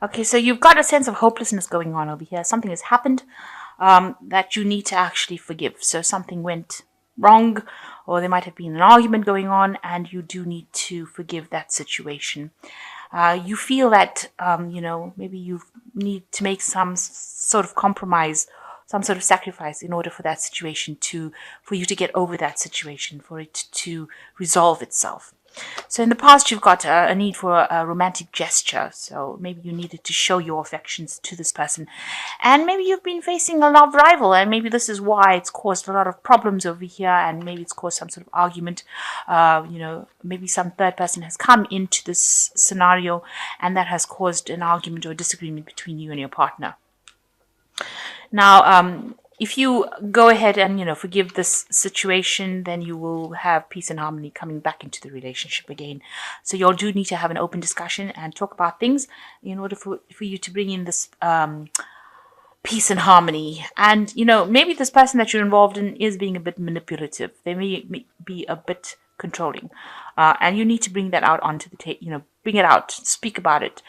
Okay, so you've got a sense of hopelessness going on over here. Something has happened that you need to actually forgive. So something went wrong, or there might have been an argument going on, and you do need to forgive that situation. You feel that, maybe you need to make some sort of compromise, some sort of sacrifice in order for that situation for you to get over that situation, for it to resolve itself. So in the past, you've got a need for a romantic gesture. So maybe you needed to show your affections to this person. And maybe you've been facing a love rival, and maybe this is why it's caused a lot of problems over here, and maybe it's caused some sort of argument. Maybe some third person has come into this scenario, and that has caused an argument or a disagreement between you and your partner. Now, if you go ahead and forgive this situation, then you will have peace and harmony coming back into the relationship again. So you all do need to have an open discussion and talk about things in order for you to bring in this peace and harmony. And maybe this person that you're involved in is being a bit manipulative. They may be a bit controlling, and you need to bring that out onto the table. Bring it out, speak about it,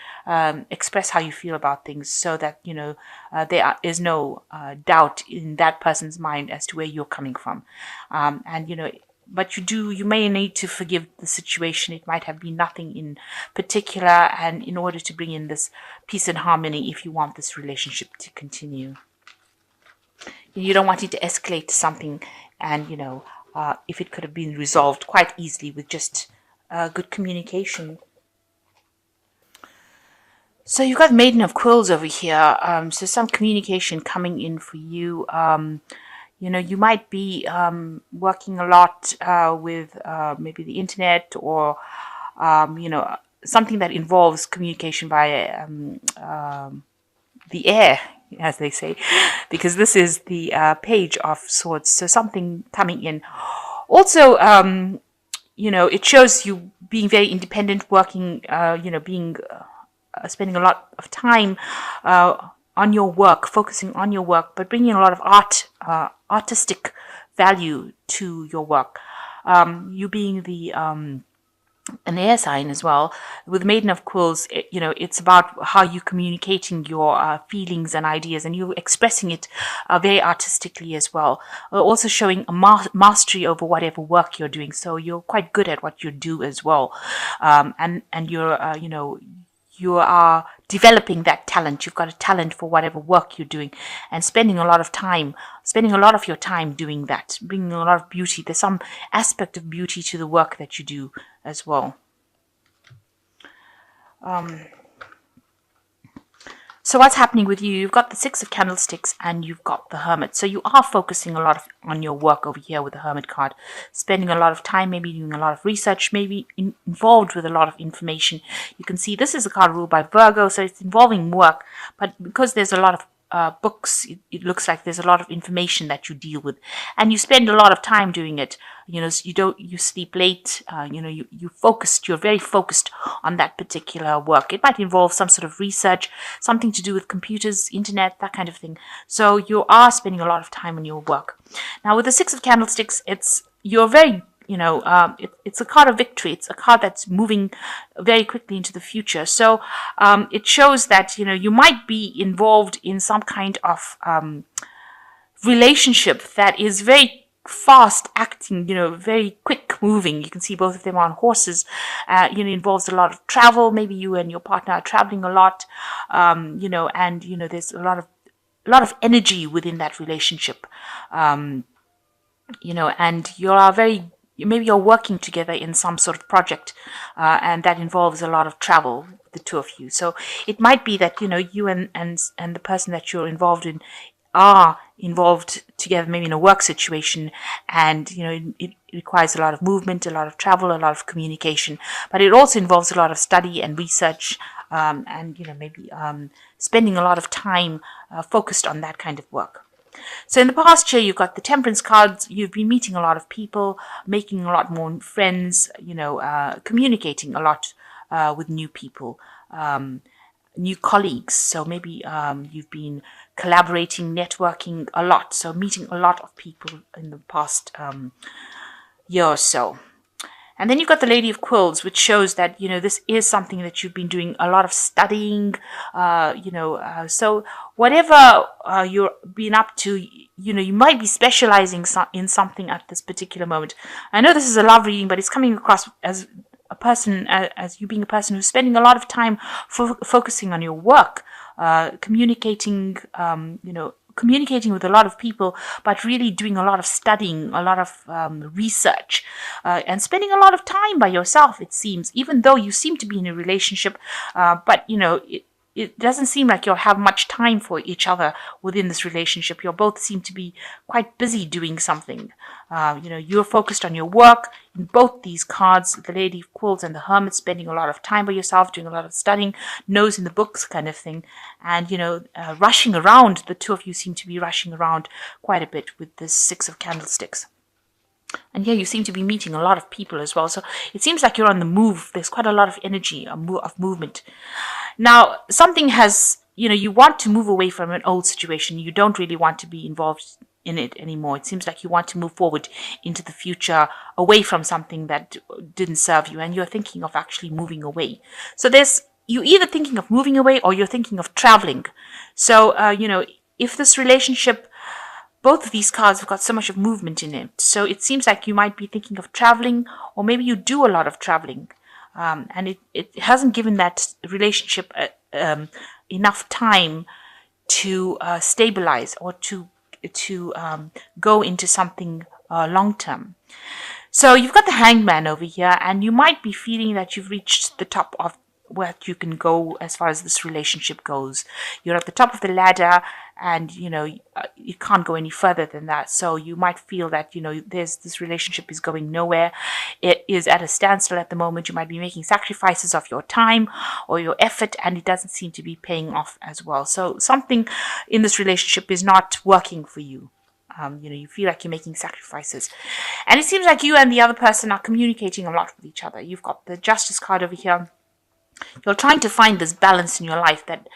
express how you feel about things, so that there is no doubt in that person's mind as to where you're coming from. But you may need to forgive the situation. It might have been nothing in particular, and in order to bring in this peace and harmony, if you want this relationship to continue, you don't want it to escalate to something, and if it could have been resolved quite easily with just good communication. So you've got Maiden of Quills over here. So some communication coming in for you. You might be working a lot with maybe the internet, or something that involves communication via the air, as they say, because this is the Page of Swords. So something coming in. Also, it shows you being very independent, working, being spending a lot of time on your work, focusing on your work, but bringing a lot of artistic value to your work. You being an air sign as well, with Maiden of Quills, it's about how you're communicating your feelings and ideas, and you're expressing it very artistically as well. Also showing a mastery over whatever work you're doing, so you're quite good at what you do as well, and you're you are developing that talent. You've got a talent for whatever work you're doing, and spending a lot of your time doing that, bringing a lot of beauty. There's some aspect of beauty to the work that you do as well. So what's happening with you? You've got the Six of Candlesticks and you've got the Hermit. So you are focusing a lot on your work over here with the Hermit card, spending a lot of time, maybe doing a lot of research, maybe involved with a lot of information. You can see this is a card ruled by Virgo, so it's involving work, but because there's a lot of books, it looks like there's a lot of information that you deal with, and you spend a lot of time doing it. You sleep late. You're very focused on that particular work. It might involve some sort of research, something to do with computers, internet, that kind of thing. So you are spending a lot of time on your work. Now with the Six of Candlesticks, you're very it's a card of victory. It's a card that's moving very quickly into the future. So it shows that you might be involved in some kind of relationship that is very fast acting, very quick moving. You can see both of them on horses. Involves a lot of travel. Maybe you and your partner are traveling a lot. And there's a lot of energy within that relationship. And you are maybe you're working together in some sort of project, and that involves a lot of travel, the two of you. So it might be that you and the person that you're involved in are involved together, maybe in a work situation, and it requires a lot of movement, a lot of travel, a lot of communication, but it also involves a lot of study and research, and maybe spending a lot of time focused on that kind of work. So in the past year, you've got the Temperance cards. You've been meeting a lot of people, making a lot more friends, communicating a lot with new people, new colleagues. So maybe you've been collaborating, networking a lot. So meeting a lot of people in the past year or so. And then you've got the Lady of Quills, which shows that, this is something that you've been doing a lot of studying, so whatever you're been up to, you might be specializing in something at this particular moment. I know this is a love reading, but it's coming across as a person, as you being a person who's spending a lot of time focusing on your work, communicating, communicating with a lot of people, but really doing a lot of studying, a lot of research, and spending a lot of time by yourself, it seems, even though you seem to be in a relationship, but it doesn't seem like you'll have much time for each other within this relationship. You both seem to be quite busy doing something. You're focused on your work. In both these cards, the Lady of Quills and the Hermit, spending a lot of time by yourself, doing a lot of studying, nose in the books kind of thing. And, rushing around. The two of you seem to be rushing around quite a bit with this Six of Candlesticks. And yeah, you seem to be meeting a lot of people as well. So it seems like you're on the move. There's quite a lot of energy, of movement. Now, something has, you want to move away from an old situation. You don't really want to be involved in it anymore. It seems like you want to move forward into the future, away from something that didn't serve you, and you're thinking of actually moving away. So you're either thinking of moving away or you're thinking of traveling. So, if this relationship, both of these cards have got so much of movement in it. So it seems like you might be thinking of traveling, or maybe you do a lot of traveling. And it hasn't given that relationship enough time to stabilize or to go into something long term. So you've got the Hangman over here, and you might be feeling that you've reached the top of what you can go as far as this relationship goes. You're at the top of the ladder, and you can't go any further than that. So you might feel that this relationship is going nowhere. It is at a standstill at the moment. You might be making sacrifices of your time or your effort, and it doesn't seem to be paying off as well. So something in this relationship is not working for you. You feel like you're making sacrifices, and it seems like you and the other person are communicating a lot with each other. You've got the Justice card over here. You're trying to find this balance in your life that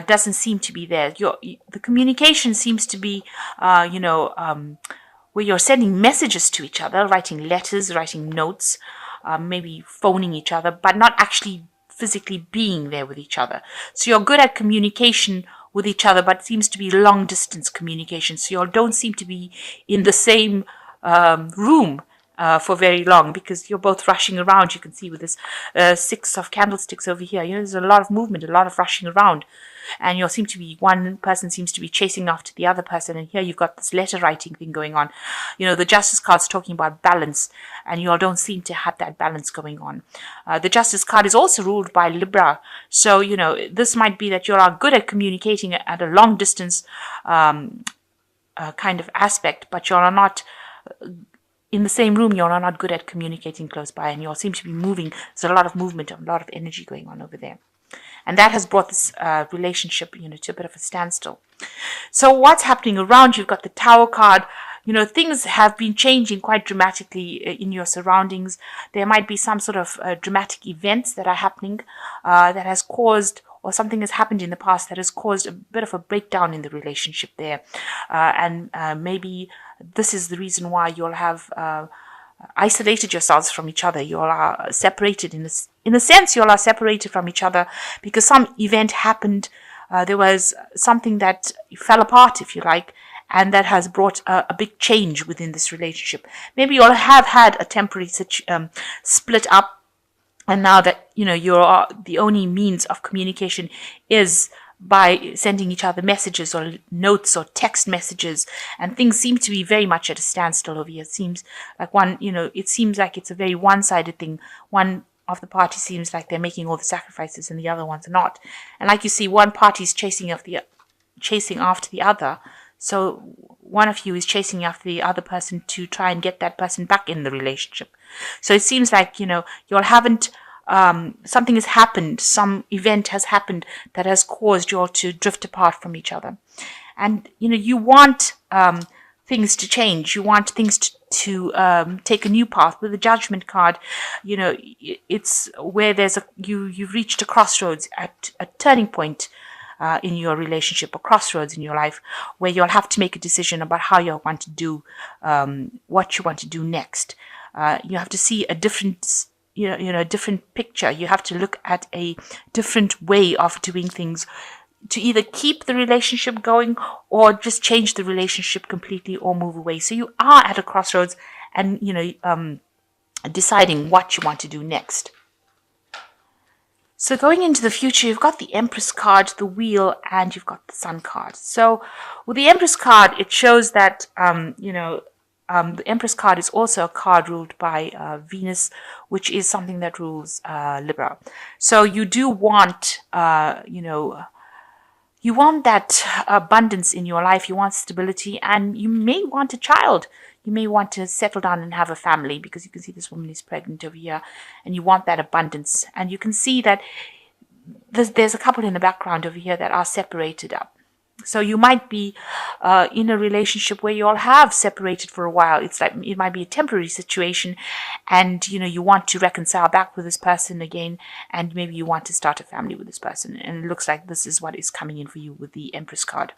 doesn't seem to be there. The communication seems to be, where you're sending messages to each other, writing letters, writing notes, maybe phoning each other, but not actually physically being there with each other. So you're good at communication with each other, but it seems to be long distance communication. So you don't seem to be in the same room for very long, because you're both rushing around. You can see with this Six of Candlesticks over here, there's a lot of movement, a lot of rushing around, and one person seems to be chasing after the other person, and here you've got this letter writing thing going on. The Justice card's talking about balance, and you all don't seem to have that balance going on. The Justice card is also ruled by Libra, so this might be that you are good at communicating at a long distance kind of aspect, but you are not in the same room. You're not good at communicating close by, and you all seem to be moving. There's a lot of movement, a lot of energy going on over there. And that has brought this relationship, to a bit of a standstill. So what's happening around you? You've got the Tower card. Things have been changing quite dramatically in your surroundings. There might be some sort of dramatic events that are happening that has caused, or something has happened in the past that has caused a bit of a breakdown in the relationship there. And maybe this is the reason why you'll have isolated yourselves from each other. You all are separated in a sense. You all are separated from each other because some event happened. There was something that fell apart, if you like, and that has brought a big change within this relationship. Maybe you all have had a temporary split up, and now that you're the only means of communication is by sending each other messages or notes or text messages, and things seem to be very much at a standstill over here. It seems like it seems like it's a very one-sided thing. One of the parties seems like they're making all the sacrifices, and the other ones are not. And like you see, one party is chasing after the other. So one of you is chasing after the other person to try and get that person back in the relationship. So it seems like you all haven't. Something has happened, some event has happened that has caused you all to drift apart from each other. And, you want things to change. You want things to take a new path. With the Judgment card, it's where you've reached a crossroads, at a turning point in your relationship, or crossroads in your life, where you'll have to make a decision about how you want to do, what you want to do next. You have to see a different, a different picture. You have to look at a different way of doing things to either keep the relationship going or just change the relationship completely or move away. So you are at a crossroads and, deciding what you want to do next. So going into the future, you've got the Empress card, the Wheel, and you've got the Sun card. So with the Empress card, it shows that, the Empress card is also a card ruled by Venus, which is something that rules Libra. So you do want, you want that abundance in your life. You want stability, and you may want a child. You may want to settle down and have a family, because you can see this woman is pregnant over here, and you want that abundance. And you can see that there's a couple in the background over here that are separated up. So you might be in a relationship where you all have separated for a while. It's like it might be a temporary situation, and you want to reconcile back with this person again, and maybe you want to start a family with this person. And it looks like this is what is coming in for you with the Empress card.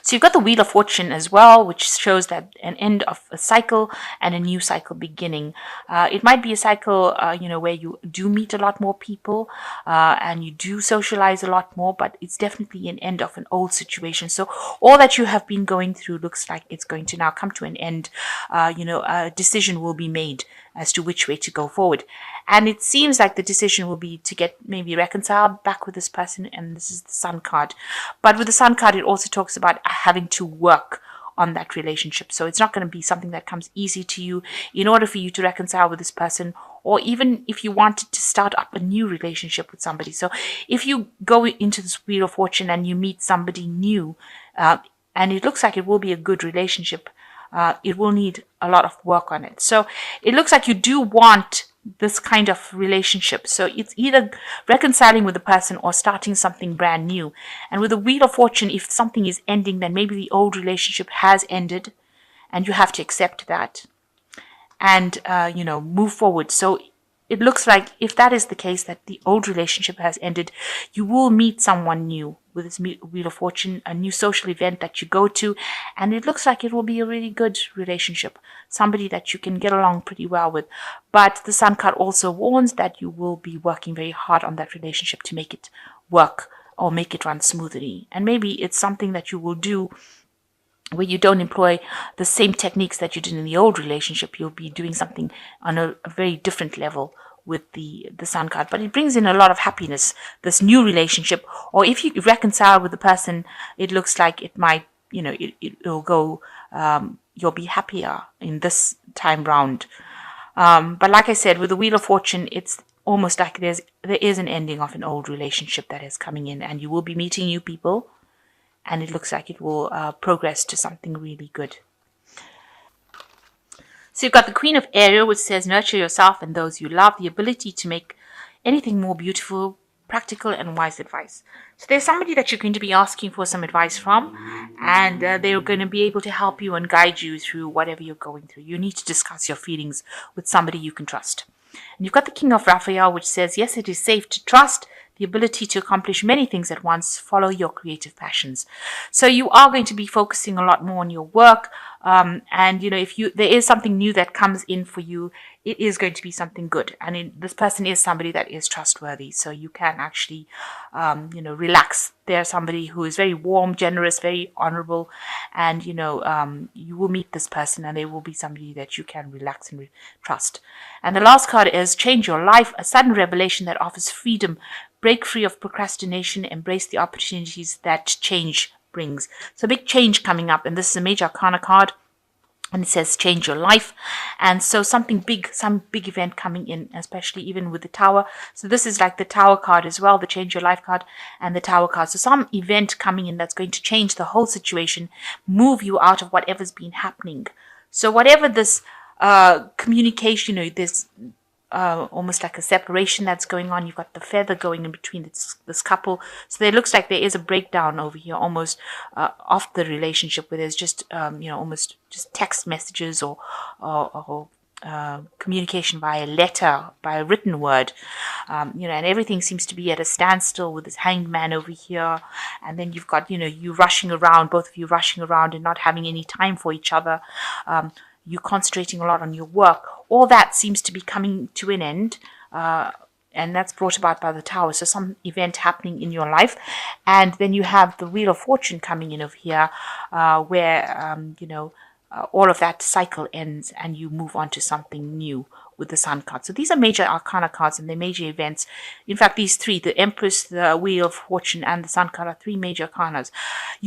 So you've got the Wheel of Fortune as well, which shows that an end of a cycle and a new cycle beginning. It might be a cycle, where you do meet a lot more people and you do socialize a lot more, but it's definitely an end of an old situation. So all that you have been going through looks like it's going to now come to an end. A decision will be made as to which way to go forward. And it seems like the decision will be to get maybe reconciled back with this person, and this is the Sun card. But with the Sun card, it also talks about having to work on that relationship. So it's not going to be something that comes easy to you in order for you to reconcile with this person, or even if you wanted to start up a new relationship with somebody. So if you go into this Wheel of Fortune and you meet somebody new, and it looks like it will be a good relationship, it will need a lot of work on it. So it looks like you do want this kind of relationship. So it's either reconciling with the person or starting something brand new. And with the Wheel of Fortune, if something is ending, then maybe the old relationship has ended and you have to accept that and, move forward. So it looks like if that is the case, that the old relationship has ended, you will meet someone new with this Wheel of Fortune, a new social event that you go to, and it looks like it will be a really good relationship, somebody that you can get along pretty well with. But the Sun card also warns that you will be working very hard on that relationship to make it work or make it run smoothly. And maybe it's something that you will do where you don't employ the same techniques that you did in the old relationship. You'll be doing something on a very different level with the Sun card. But it brings in a lot of happiness, this new relationship. Or if you reconcile with the person, it looks like it might, it'll go, you'll be happier in this time round. But like I said, with the Wheel of Fortune, it's almost like there is an ending of an old relationship that is coming in, and you will be meeting new people. And it looks like it will progress to something really good. So you've got the Queen of Ariel, which says, nurture yourself and those you love, the ability to make anything more beautiful, practical and wise advice. So there's somebody that you're going to be asking for some advice from, and they're going to be able to help you and guide you through whatever you're going through. You need to discuss your feelings with somebody you can trust. And you've got the King of Raphael, which says, yes, it is safe to trust, the ability to accomplish many things at once, follow your creative passions. So you are going to be focusing a lot more on your work. And, if there is something new that comes in for you, it is going to be something good. And this person is somebody that is trustworthy. So you can actually, relax. They're somebody who is very warm, generous, very honorable. And, you will meet this person and they will be somebody that you can relax and trust. And the last card is change your life, a sudden revelation that offers freedom. Break free of procrastination, embrace the opportunities that change brings. So big change coming up, and this is a major arcana card, and it says change your life. And so something big, some big event coming in, especially even with the Tower. So this is like the Tower card as well, the change your life card and the Tower card. So some event coming in that's going to change the whole situation, move you out of whatever's been happening. So whatever this communication, there's almost like a separation that's going on. You've got the feather going in between this couple. So it looks like there is a breakdown over here, almost of the relationship, where there's just almost just text messages or communication by a letter, by a written word, and everything seems to be at a standstill with this hanged man over here. And then you've got you rushing around, both of you rushing around and not having any time for each other. you're concentrating a lot on your work, all that seems to be coming to an end. And that's brought about by the Tower. So some event happening in your life. And then you have the Wheel of Fortune coming in over here, where, all of that cycle ends and you move on to something new with the Sun card. So these are major arcana cards and they're major events. In fact, these three, the Empress, the Wheel of Fortune, and the Sun card, are three major arcanas.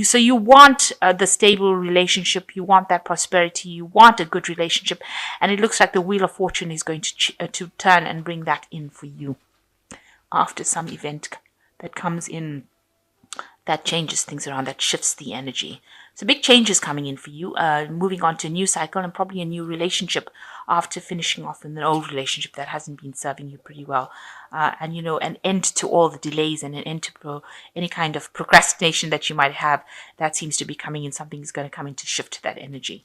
So you want the stable relationship, you want that prosperity, you want a good relationship, and it looks like the Wheel of Fortune is going to turn and bring that in for you after some event that comes in that changes things around, that shifts the energy. So big changes coming in for you, moving on to a new cycle and probably a new relationship after finishing off in an old relationship that hasn't been serving you pretty well. And, an end to all the delays and an end to any kind of procrastination that you might have. That seems to be coming in. Something is going to come in to shift that energy.